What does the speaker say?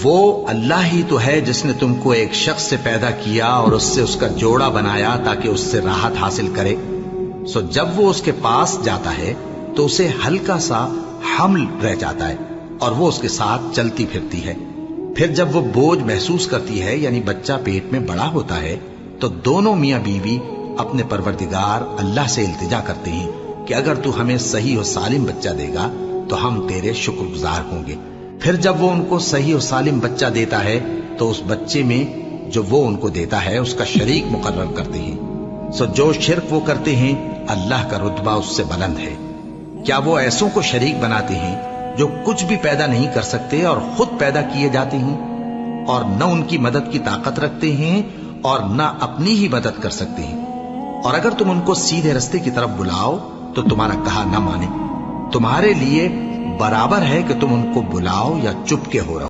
वो अल्लाह ही तो है जिसने तुमको एक शख्स से पैदा किया और उससे उसका जोड़ा बनाया ताकि उससे राहत हासिल करे। सो जब वो उसके पास जाता है तो उसे हल्का सा हमल रह जाता है और वो उसके साथ चलती फिरती है। फिर जब वो बोझ महसूस करती है यानी बच्चा पेट में बड़ा होता है तो दोनों मियां बीवी अपने परवरदिगार अल्लाह से इल्तिजा करते हैं कि अगर तू हमें सही और सालिम बच्चा देगा तो हम तेरे शुक्रगुजार होंगे। फिर जब वो उनको सही और सालिम बच्चा देता है तो उस बच्चे में जो वो उनको देता है उसका शरीक मुकर्रर करते हैं। सो जो शिर्क वो करते हैं अल्लाह का रुतबा उससे बुलंद है। क्या वो ऐसों को शरीक बनाते हैं जो कुछ भी पैदा नहीं कर सकते और खुद पैदा किए जाते हैं और न उनकी मदद की ताकत रखते हैं और न अपनी ही मदद कर सकते हैं। और अगर तुम उनको सीधे रास्ते की तरफ बुलाओ तो तुम्हारा कहा न माने। तुम्हारे लिए बराबर है कि तुम उनको बुलाओ या चुपके हो रहो।